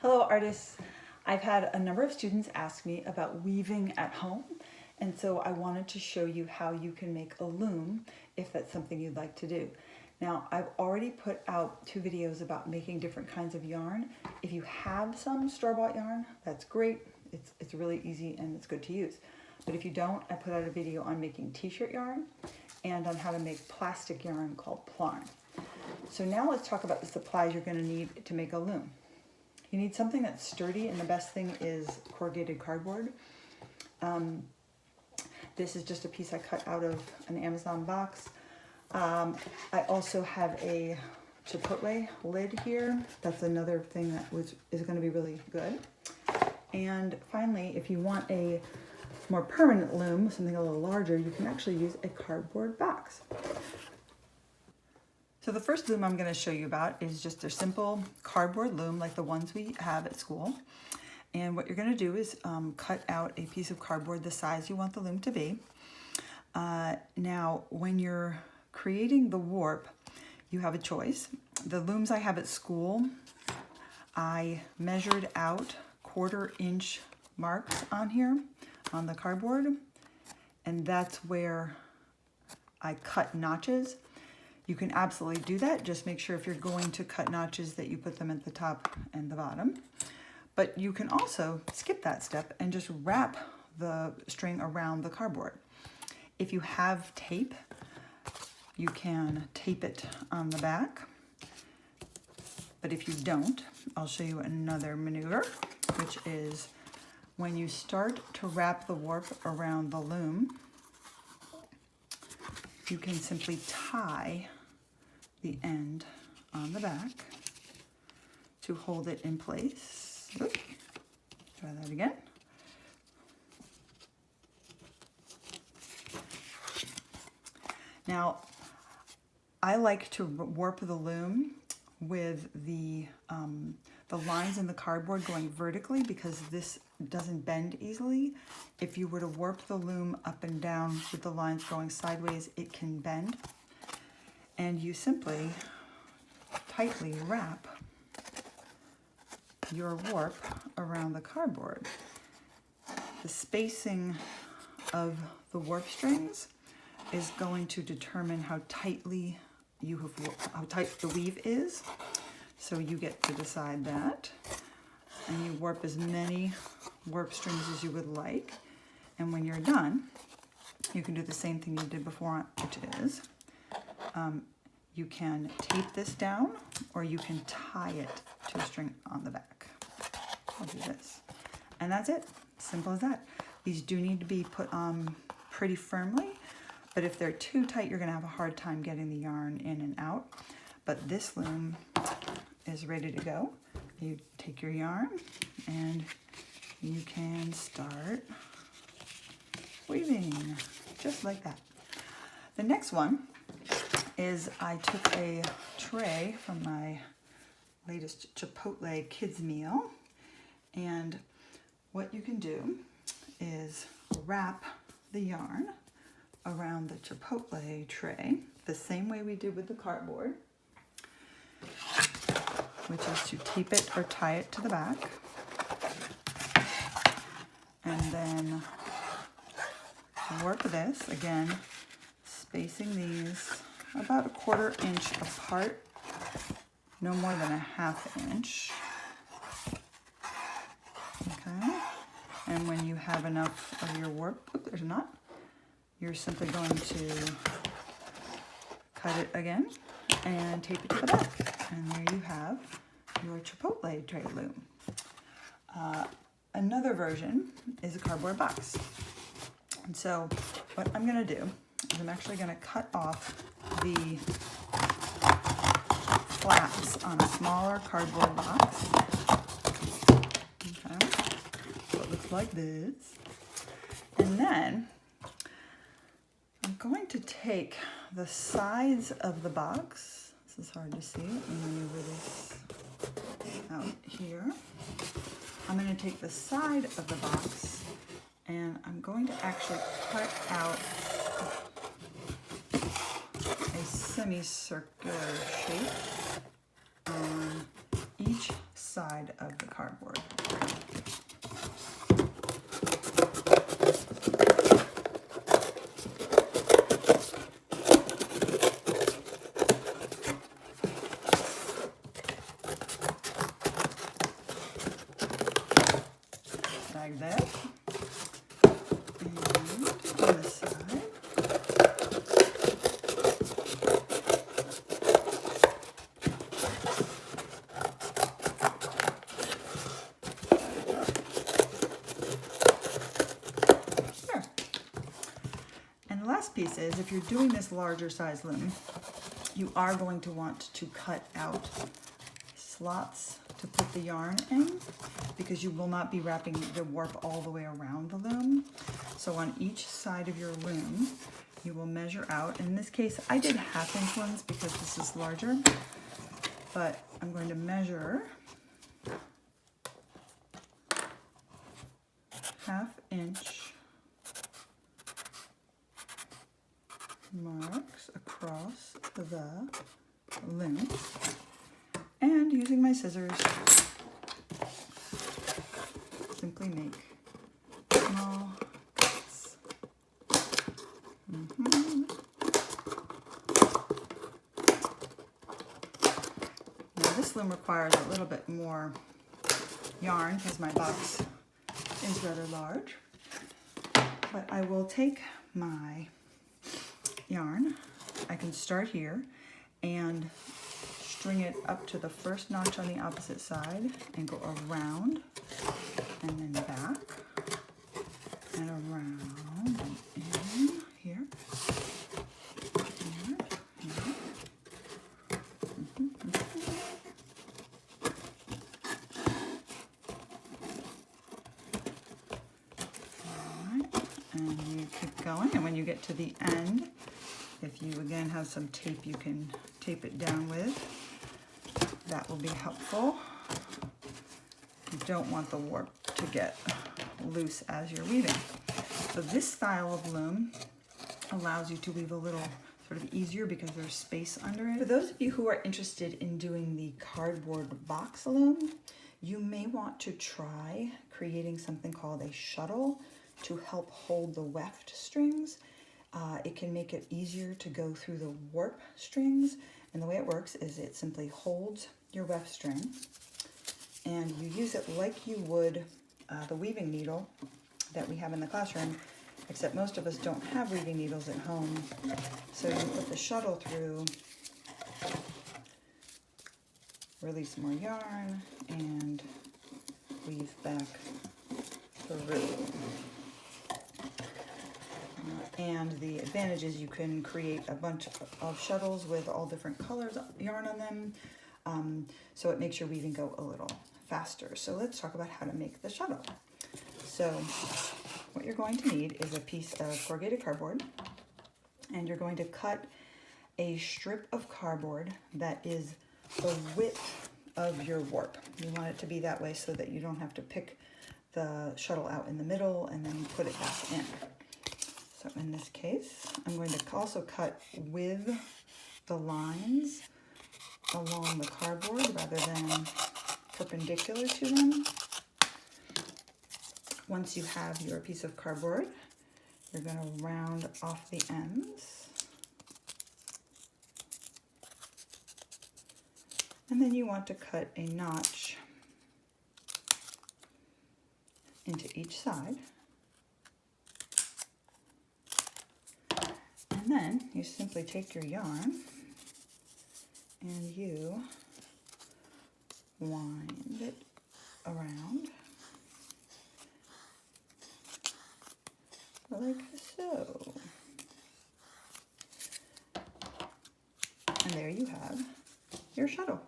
Hello artists. I've had a number of students ask me about weaving at home, and so I wanted to show you how you can make a loom if that's something you'd like to do. Now, I've already put out 2 videos about making different kinds of yarn. If you have some store-bought yarn, that's great. It's really easy and it's good to use. But if you don't, I put out a video on making t-shirt yarn and on how to make plastic yarn called plarn. So now let's talk about the supplies you're going to need to make a loom. You need something that's sturdy, and the best thing is corrugated cardboard. This is just a piece I cut out of an Amazon box. I also have a chipotle lid here. That's another thing that is going to be really good. And finally, if you want a more permanent loom, something a little larger, you can actually use a cardboard box. So the first loom I'm going to show you about is just a simple cardboard loom like the ones we have at school. And what you're going to do is cut out a piece of cardboard the size you want the loom to be. Now, when you're creating the warp, you have a choice. The looms I have at school, I measured out 1/4 inch marks on here on the cardboard, and that's where I cut notches. You can absolutely do that. Just make sure if you're going to cut notches that you put them at the top and the bottom. But you can also skip that step and just wrap the string around the cardboard. If you have tape, you can tape it on the back. But if you don't, I'll show you another maneuver, which is when you start to wrap the warp around the loom, you can simply tie the end on the back to hold it in place. Oops. Try that again. Now, I like to warp the loom with the lines in the cardboard going vertically because this doesn't bend easily. If you were to warp the loom up and down with the lines going sideways, it can bend. And you simply tightly wrap your warp around the cardboard. The spacing of the warp strings is going to determine how tight the weave is. So you get to decide that. And you warp as many warp strings as you would like. And when you're done, you can do the same thing you did before, which is you can tape this down or you can tie it to a string on the back. I'll do this. And that's it. Simple as that. These do need to be put on pretty firmly, but if they're too tight, you're going to have a hard time getting the yarn in and out. But this loom is ready to go. You take your yarn and you can start weaving just like that. The next one is I took a tray from my latest Chipotle kids meal, and what you can do is wrap the yarn around the Chipotle tray the same way we did with the cardboard, which is to tape it or tie it to the back, and then warp this, again, spacing these about 1/4 inch apart, no more than 1/2 inch. Okay, and when you have enough of your warp, there's a knot, you're simply going to cut it again and tape it to the back. And there you have your Chipotle tray loom. Another version is a cardboard box. And so what I'm going to do is I'm actually going to cut off the flaps on a smaller cardboard box. Okay, so it looks like this. And then I'm going to take the sides of the box. This is hard to see. Let me maneuver this out here. I'm going to take the side of the box and I'm going to actually cut out a semicircular shape on each side of the cardboard. Like that. And on this side. There. And the last piece is, if you're doing this larger size loom, you are going to want to cut out slots to put the yarn in, because you will not be wrapping the warp all the way around the loom. So on each side of your loom, you will measure out. In this case, I did 1/2 inch ones because this is larger, but I'm going to measure 1/2 inch marks across the loom. And using my scissors, simply make small cuts. Now this loom requires a little bit more yarn because my box is rather large. But I will take my yarn, I can start here and string it up to the first notch on the opposite side and go around and then back and around and in here. Alright, and you keep going, and when you get to the end, if you again have some tape you can tape it down with, that will be helpful. You don't want the warp to get loose as you're weaving. So this style of loom allows you to weave a little sort of easier because there's space under it. For those of you who are interested in doing the cardboard box loom, you may want to try creating something called a shuttle to help hold the weft strings. It can make it easier to go through the warp strings, and the way it works is it simply holds your weft string and you use it like you would the weaving needle that we have in the classroom, except most of us don't have weaving needles at home. So you put the shuttle through, release more yarn, and weave back through. And the advantage is you can create a bunch of shuttles with all different colors of yarn on them, so it makes your weaving go a little faster. So let's talk about how to make the shuttle. So what you're going to need is a piece of corrugated cardboard, and you're going to cut a strip of cardboard that is the width of your warp. You want it to be that way so that you don't have to pick the shuttle out in the middle and then put it back in. So in this case, I'm going to also cut with the lines along the cardboard rather than perpendicular to them. Once you have your piece of cardboard, you're going to round off the ends. And then you want to cut a notch into each side. And then you simply take your yarn and you wind it around like so. And there you have your shuttle.